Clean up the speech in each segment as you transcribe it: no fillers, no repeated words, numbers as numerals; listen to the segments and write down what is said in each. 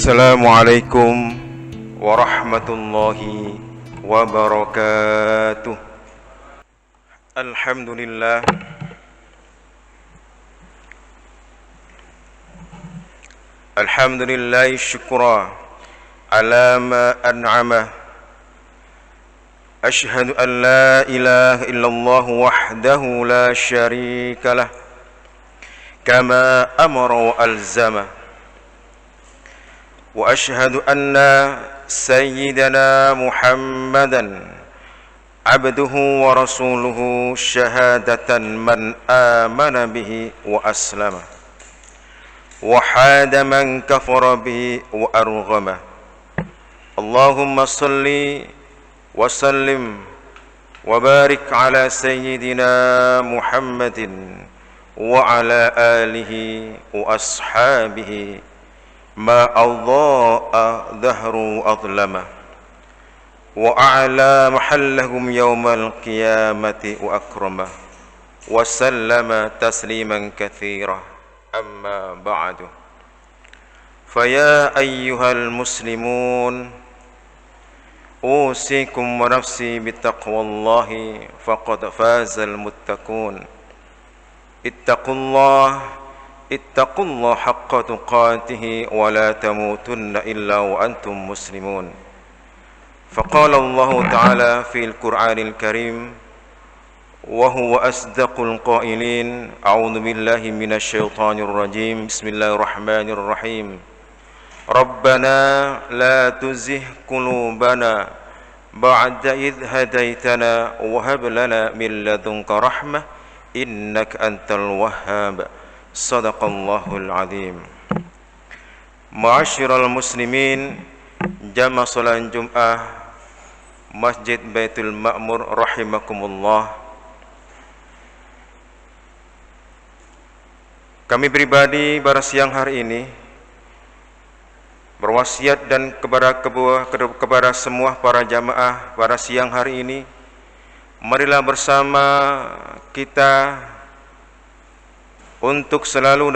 Assalamualaikum warahmatullahi wabarakatuh. Alhamdulillah, alhamdulillahi syukra ala ma an'ama. Ashhadu an la ilaha illallah wahdahu la syarika lah, kama amara wa alzama. Wa ashhadu anna sayyidana Muhammadan abduhu wa rasuluhu syahadatan man amana bihi wa aslama wa hada man kafara bihi wa arghama. Allahumma salli wa sallim wa barik ala sayyidina Muhammadin wa ala alihi wa ashabihi ma adha'a dhahru adlama wa a'la mahallahum yawmal qiyamati wa akrama wa sallama tasliman katsira. Amma ba'du, faya ayyuhal muslimun, usikum wa nafsi bittaqwallahi faqad fazal muttaqun. Ittaqullah haqqa tuqatih wa la tamutunna illa wa antum muslimun. Faqala Allah Ta'ala fil Qur'anil Karim wa huwa asdaqul qailin. A'udzu billahi minasy syaithanir rajim. Bismillahirrahmanirrahim. Rabbana la tuzigh qulubana ba'da idh hadaitana wa hab lana min ladunka rahmah innaka antal wahhab. Sadaqallahul azim. Ma'asyiral muslimin, jamaah salat Jumat Masjid Baitul Ma'mur rahimakumullah. Kami pribadi pada siang hari ini berwasiat dan kepada semua para jamaah pada siang hari ini, marilah bersama kita untuk selalu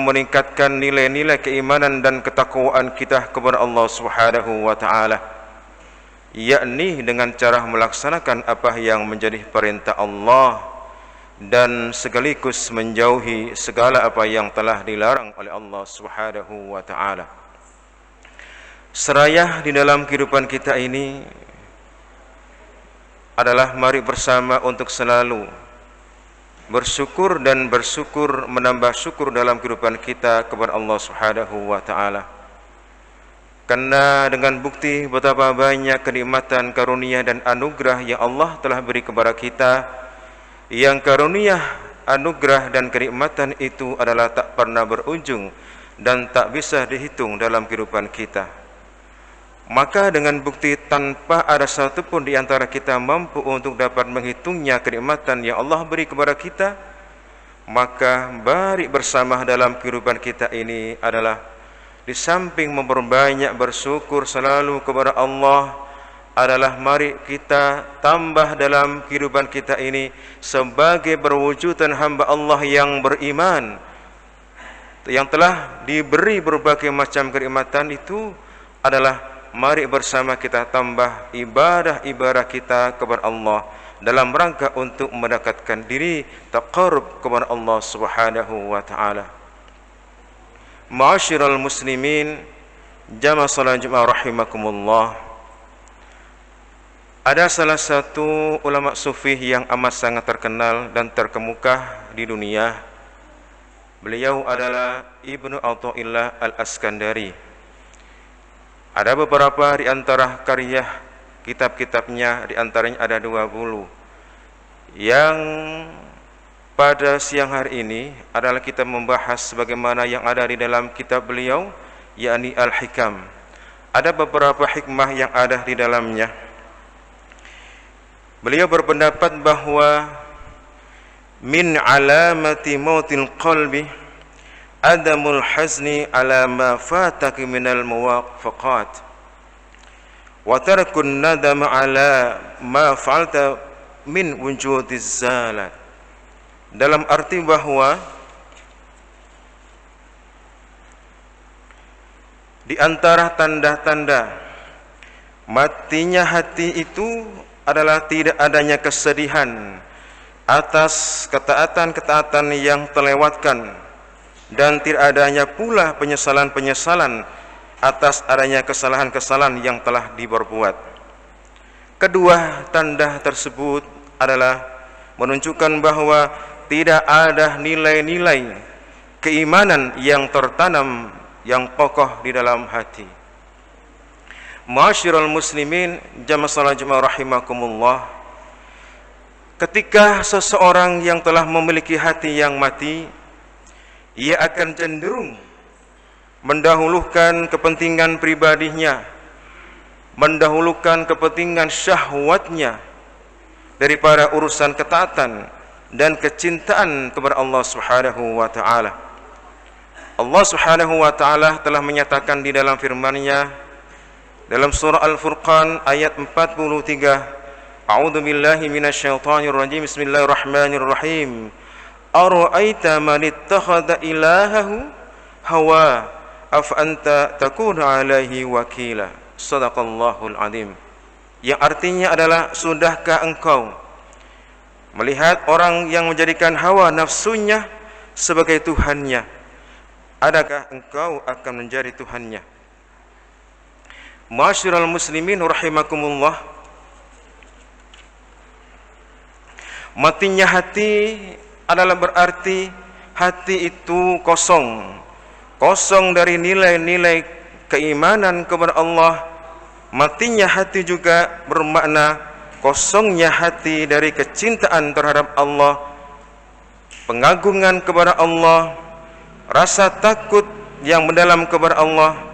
meningkatkan nilai-nilai keimanan dan ketakwaan kita kepada Allah Subhanahu wa taala, yakni dengan cara melaksanakan apa yang menjadi perintah Allah dan sekaligus menjauhi segala apa yang telah dilarang oleh Allah Subhanahu wa taala. Seraya di dalam kehidupan kita ini adalah mari bersama untuk selalu bersyukur dan menambah syukur dalam kehidupan kita kepada Allah Subhanahu wa taala. Karena dengan bukti betapa banyak kenikmatan, karunia dan anugerah yang Allah telah beri kepada kita, yang karunia, anugerah dan kenikmatan itu adalah tak pernah berujung dan tak bisa dihitung dalam kehidupan kita. Maka dengan bukti tanpa ada satu pun di antara kita mampu untuk dapat menghitungnya kenikmatan yang Allah beri kepada kita, maka mari bersama dalam kehidupan kita ini adalah di samping memperbanyak bersyukur selalu kepada Allah, adalah mari kita tambah dalam kehidupan kita ini sebagai berwujudan hamba Allah yang beriman, yang telah diberi berbagai macam kenikmatan itu adalah mari bersama kita tambah ibadah-ibadah kita kepada Allah dalam rangka untuk mendekatkan diri taqarrub kepada Allah Subhanahu wa taala. Ma'asyiral muslimin, jamaah salat Jumat rahimakumullah. Ada salah satu ulama sufi yang amat sangat terkenal dan terkemuka di dunia. Beliau adalah Ibnu Athaillah Al-Askandari. Ada beberapa di antara karya kitab-kitabnya, di antaranya ada 20 yang pada siang hari ini adalah kita membahas bagaimana yang ada di dalam kitab beliau, yakni Al-Hikam. Ada beberapa hikmah yang ada di dalamnya. Beliau berpendapat bahwa min alamati mautil qalbi adamul hazni ala ma fataki minal muwafaqat wa tarakun nadam ala ma fa'alta min wujudiz zalat. Dalam arti bahwa Di antara tanda-tanda matinya hati itu adalah tidak adanya kesedihan atas ketaatan-ketaatan yang terlewatkan, dan tidak adanya pula penyesalan-penyesalan atas adanya kesalahan-kesalahan yang telah diperbuat. Kedua tanda tersebut adalah menunjukkan bahwa tidak ada nilai-nilai keimanan yang tertanam, yang kokoh di dalam hati. Ma'asyiral muslimin jamaah salat Jumat rahimakumullah, ketika seseorang yang telah memiliki hati yang mati, ia akan cenderung mendahulukan kepentingan pribadinya, mendahulukan kepentingan syahwatnya daripada urusan ketaatan dan kecintaan kepada Allah Subhanahu wa taala. Allah Subhanahu wa taala telah menyatakan di dalam firman-Nya dalam surah Al-Furqan ayat 43, A'udzu billahi minasyaitonir rajim. Bismillahirrahmanirrahim. Ara'aita man ittakhadha ilahahu hawa afa anta takunu alaihi wakila. Shadaqallahul azim. Yang artinya adalah, sudahkah engkau melihat orang yang menjadikan hawa nafsunya sebagai Tuhannya? Adakah engkau akan menjadi Tuhannya? Ma'asyiral muslimin rahimakumullah, matinya hati adalah berarti hati itu kosong dari nilai-nilai keimanan kepada Allah. Matinya hati juga bermakna kosongnya hati dari kecintaan terhadap Allah, pengagungan kepada Allah, rasa takut yang mendalam kepada Allah.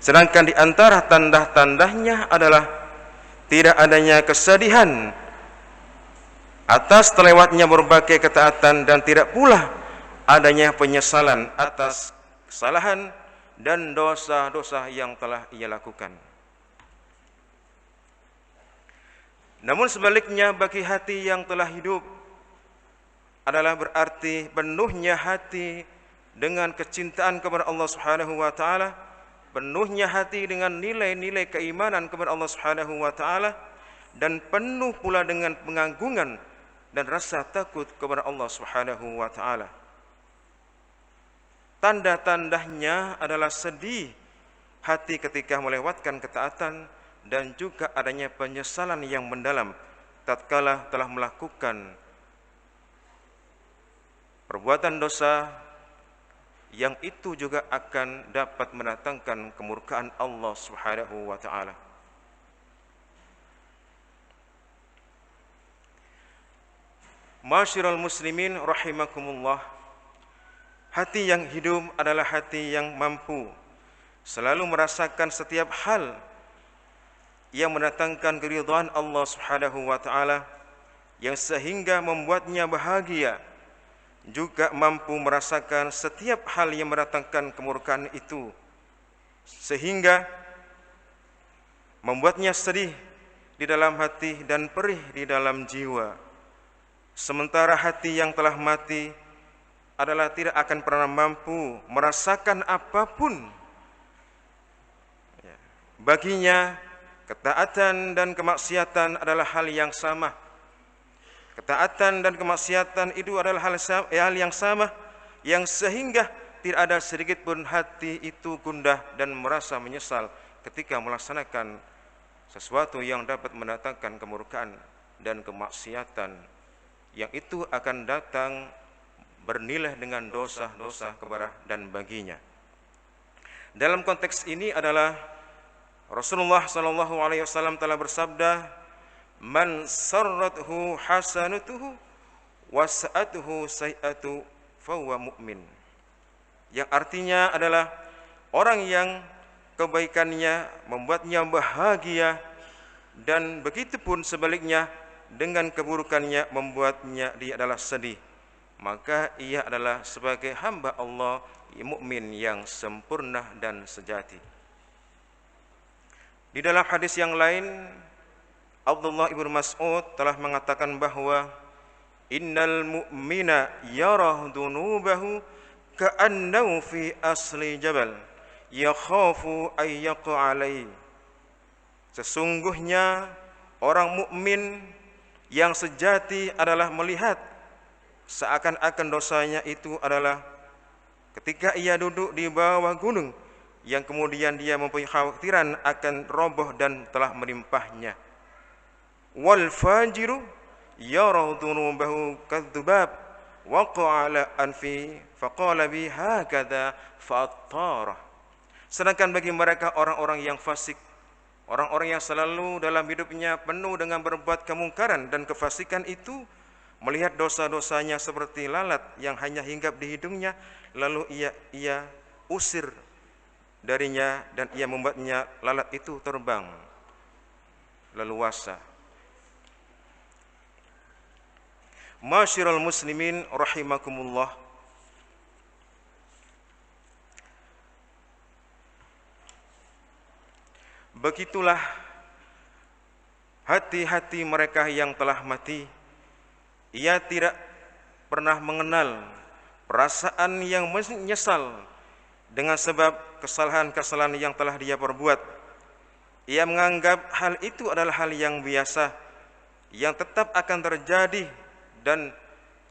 Sedangkan di antara tanda-tandanya adalah tidak adanya kesedihan atas terlewatnya berbagai ketaatan, dan tidak pula adanya penyesalan atas kesalahan dan dosa-dosa yang telah ia lakukan. Namun sebaliknya, bagi hati yang telah hidup adalah berarti penuhnya hati dengan kecintaan kepada Allah Subhanahu wa taala, penuhnya hati dengan nilai-nilai keimanan kepada Allah Subhanahu wa taala, dan penuh pula dengan pengagungan dan rasa takut kepada Allah Subhanahu wa taala. Tanda-tandanya adalah sedih hati ketika melewatkan ketaatan, dan juga adanya penyesalan yang mendalam tatkala telah melakukan perbuatan dosa, yang itu juga akan dapat mendatangkan kemurkaan Allah Subhanahu wa taala. Ma'asyiral muslimin rahimakumullah, hati yang hidup adalah hati yang mampu selalu merasakan setiap hal yang mendatangkan keridhaan Allah Subhanahu wa taala, yang sehingga membuatnya bahagia, juga mampu merasakan setiap hal yang mendatangkan kemurkaan itu, sehingga membuatnya sedih di dalam hati dan perih di dalam jiwa. Sementara hati yang telah mati adalah tidak akan pernah mampu merasakan apapun. Baginya ketaatan dan kemaksiatan adalah hal yang sama. Ketaatan dan kemaksiatan itu adalah hal yang sama, yang sehingga tidak ada sedikit pun hati itu gundah dan merasa menyesal ketika melaksanakan sesuatu yang dapat mendatangkan kemurkaan dan kemaksiatan, yang itu akan datang bernilai dengan dosa-dosa kepada dan baginya. Dalam konteks ini adalah Rasulullah SAW telah bersabda, man sarrathu hasanatuhu wasa'atuhu sayi'atu fahuwa mu'min. Yang artinya adalah orang yang kebaikannya membuatnya bahagia, dan begitu pun sebaliknya dengan keburukannya membuatnya dia adalah sedih, maka ia adalah sebagai hamba Allah mukmin yang sempurna dan sejati. Di dalam hadis yang lain, Abdullah ibn Mas'ud telah mengatakan bahwa innal mu'mina yarah dunubahu ka'annahu fi asli jabal yakhafu ay yaqa alai. Sesungguhnya orang mukmin yang sejati adalah melihat seakan-akan dosanya itu adalah ketika ia duduk di bawah gunung yang kemudian dia mempunyai khawatiran akan roboh dan telah menimpahnya. Wal fajiru yara dhunubahu kadzubab waqa'a ala anfi faqala bi hakadha fa'attara. Sedangkan bagi mereka orang-orang yang fasik, orang-orang yang selalu dalam hidupnya penuh dengan berbuat kemungkaran dan kefasikan itu, melihat dosa-dosanya seperti lalat yang hanya hinggap di hidungnya, lalu ia usir darinya dan ia membuatnya lalat itu terbang leluasa. Masyiral muslimin rahimakumullah. Begitulah hati-hati mereka yang telah mati. Ia tidak pernah mengenal perasaan yang menyesal dengan sebab kesalahan-kesalahan yang telah dia perbuat. Ia menganggap hal itu adalah hal yang biasa, yang tetap akan terjadi, dan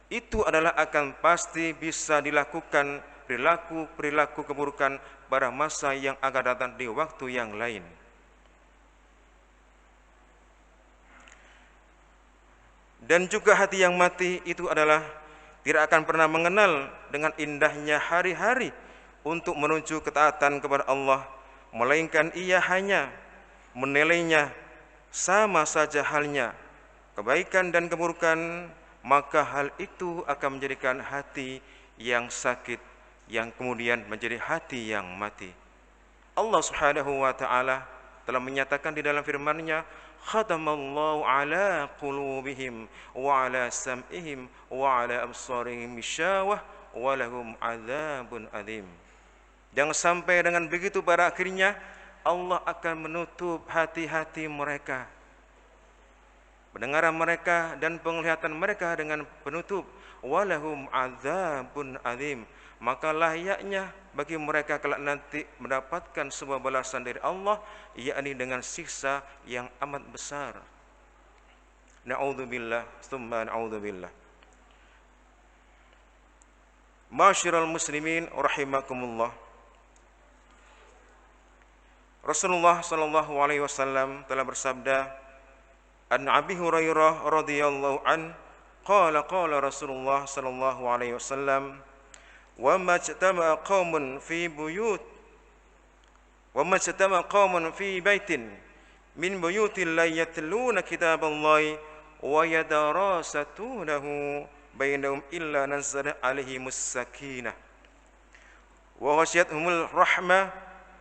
itu adalah akan pasti bisa dilakukan perilaku-perilaku keburukan pada masa yang akan datang di waktu yang lain. Dan juga hati yang mati itu adalah tidak akan pernah mengenal dengan indahnya hari-hari untuk menuju ketaatan kepada Allah, melainkan ia hanya menilainya sama saja halnya kebaikan dan keburukan, maka hal itu akan menjadikan hati yang sakit yang kemudian menjadi hati yang mati. Allah Subhanahu wa taala telah menyatakan di dalam firman-Nya, khatamallahu ala qulubihim wa ala sam'ihim wa ala absarihim gishawah wa lahum adzabun adzim. Jangan sampai dengan begitu pada akhirnya Allah akan menutup hati-hati mereka, pendengaran mereka dan penglihatan mereka dengan penutup. Walahum adzabun adzim, maka layaknya bagi mereka kelak nanti mendapatkan sebuah balasan dari Allah, yakni dengan siksa yang amat besar. Na'udzubillah, tsumma na'udzubillah. Masyiral muslimin rahimakumullah. Rasulullah sallallahu alaihi wasallam telah bersabda, an Abi Hurairah radhiyallahu an qala Rasulullah sallallahu alaihi wasallam, wa ma jtama'a qaumun fi baitin min buyutil la yatluna kitaballahi wa yadarasatunahu bainahum illa nazzala alaihimus sakinah wa ghasyiyatuhumul rahmah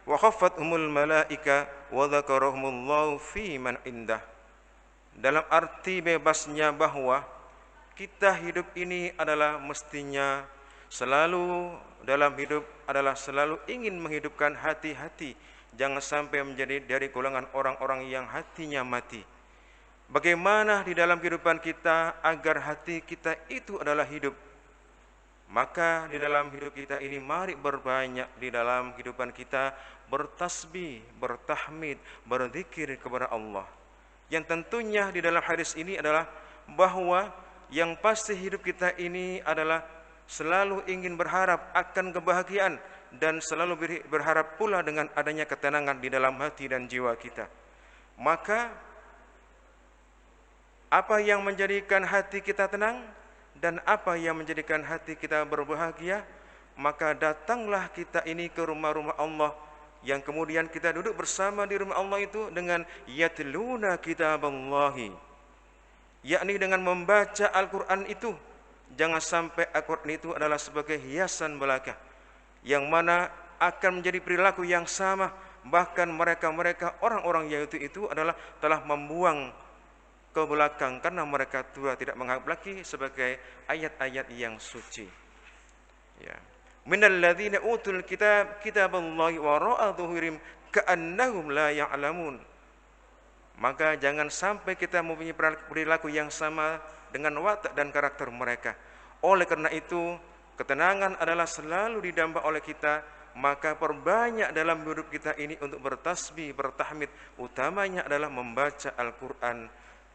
wa khaffathumul malaika wa dzakarahumullahu fi man indah. Dalam arti bebasnya bahwa kita hidup ini adalah mestinya selalu dalam hidup adalah selalu ingin menghidupkan hati-hati, jangan sampai menjadi dari golongan orang-orang yang hatinya mati. Bagaimana di dalam kehidupan kita agar hati kita itu adalah hidup? Maka di dalam hidup kita ini mari berbanyak di dalam kehidupan kita bertasbih, bertahmid, berzikir kepada Allah. Yang tentunya di dalam hadis ini adalah bahwa yang pasti hidup kita ini adalah selalu ingin berharap akan kebahagiaan dan selalu berharap pula dengan adanya ketenangan di dalam hati dan jiwa kita. Maka apa yang menjadikan hati kita tenang dan apa yang menjadikan hati kita berbahagia, maka datanglah kita ini ke rumah-rumah Allah, yang kemudian kita duduk bersama di rumah Allah itu dengan yatluna kitaballahi, yakni dengan membaca Al-Quran itu. Jangan sampai Al-Quran itu adalah sebagai hiasan belaka, yang mana akan menjadi perilaku yang sama. Bahkan mereka orang-orang Yahudi itu adalah telah membuang ke belakang karena mereka tidak menganggap lagi sebagai ayat-ayat yang suci. Ya. Minal ladzina utul kitaballahi wara'a dhuhurim ka'annahum la ya'lamun. Maka jangan sampai kita mempunyai perilaku yang sama dengan watak dan karakter mereka. Oleh karena itu, ketenangan adalah selalu didamba oleh kita maka perbanyak dalam hidup kita ini untuk bertasbih, bertahmid. Utamanya adalah membaca Al-Quran,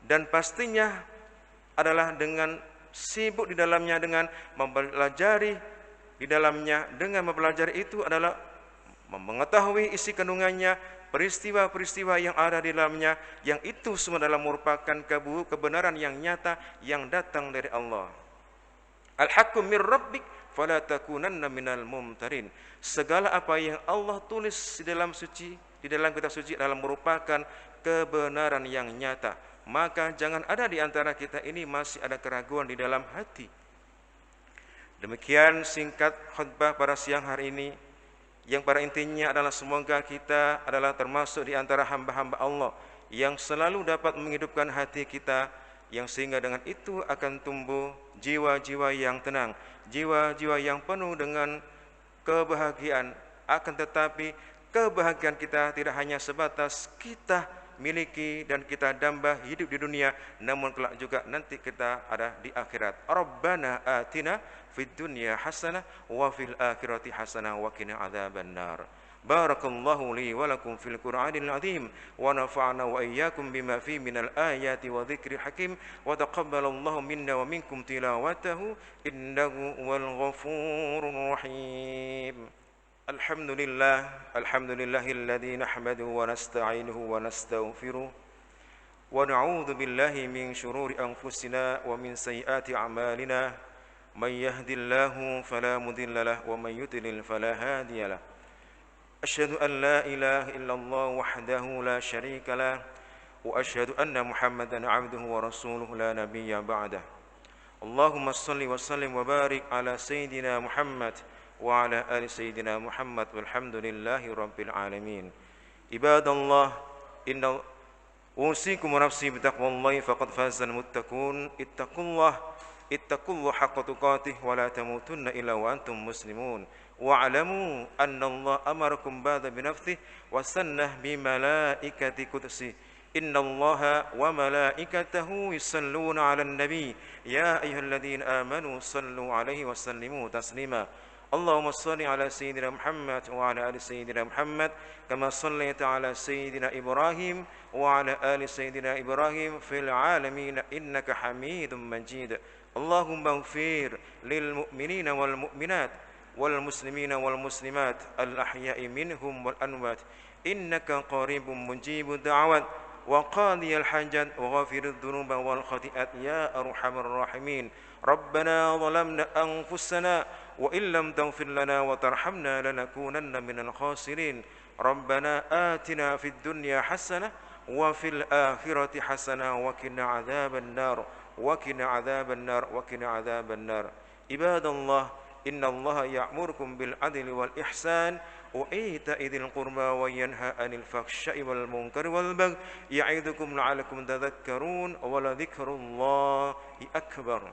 dan pastinya adalah dengan sibuk di dalamnya dengan mempelajari di dalamnya. Dengan mempelajari itu adalah mengetahui isi kandungannya, peristiwa-peristiwa yang ada di dalamnya, yang itu semua adalah merupakan kebenaran yang nyata yang datang dari Allah. Al-haqqu mir rabbik fala takunanna minal mumtarin. Segala apa yang Allah tulis di dalam suci, di dalam kitab suci adalah merupakan kebenaran yang nyata. Maka jangan ada di antara kita ini masih ada keraguan di dalam hati. Demikian singkat khutbah pada siang hari ini, yang pada intinya adalah semoga kita adalah termasuk di antara hamba-hamba Allah yang selalu dapat menghidupkan hati kita, yang sehingga dengan itu akan tumbuh jiwa-jiwa yang tenang, jiwa-jiwa yang penuh dengan kebahagiaan. Akan tetapi kebahagiaan kita tidak hanya sebatas kita miliki dan kita damba hidup di dunia, namun kelak juga nanti kita ada di akhirat. Rabbana atina fid dunya hasanah wa fil akhirati hasanah wa qina adzabannar. Barakallahu li wa lakum fil Qur'anil azim wa nafa'ana wa iyyakum bima fi minal ayati wa dzikril hakim wa taqabbalallahu minna wa minkum tilawatahu innahu wal ghafurur rahim. Alhamdulillahilladzi nahmaduhu wa nasta'inuhu wa nastaghfiruh wa na'udzu billahi min syururi anfusina wa min sayyiati a'malina. May yahdihillahu fala mudilla lahu wa may yudlil fala hadiya lahu. Asyhadu an la ilaha illallah wahdahu la syarika lah wa asyhadu anna Muhammadan 'abduhu wa rasuluhu la nabiyya ba'dah. Allahumma shalli wa sallim wa barik ala sayyidina Muhammad wa ala ali sayyidina Muhammad walhamdulillahi rabbil alamin. Ibadallah, inna usikum wa nafsi bitaqwallahi faqad fazal muttaqun. Ittaqullah haqqa tuqatih wa la tamutunna illa wa antum muslimun. Wa'lamu anna Allah amarakum ba'da binafsih wa sannah bi malaikati qudsi. Inna Allaha wa malaikatahu yusalluna 'alan nabi ya ayyuhalladzina amanu sallu 'alaihi wa sallimu taslima. Allahumma salli ala sayyidina Muhammad wa ala ali sayyidina Muhammad kama sallaita ala sayyidina Ibrahim wa ala ali sayyidina Ibrahim fil alamin innaka Hamidum Majid. Allahumma ighfir lil mu'minina wal mu'minat wal muslimina wal muslimat al ahya'i minhum wal amwat innaka qaribun mujibud da'wat wa qadiyal hajat wa ghafirudz dzunuba wal khati'at ya arhamar rahimin. Rabbana zalamna anfusana wa illam taghfir lana wa tarhamna lanakunanna minal khasirin. Rabbana atina fid dunya hasanah wa fil akhirati hasanah wa qina adzabannar wa qina adzabannar wa qina adzabannar. Ibadallah, innallaha ya'murukum bil adli wal ihsan wa ita'i dzil qurba wa yanha 'anil fahsya'i wal munkari wal baghi ya'idukum la'allakum tadhakkarun wa la dzikrullahi akbar.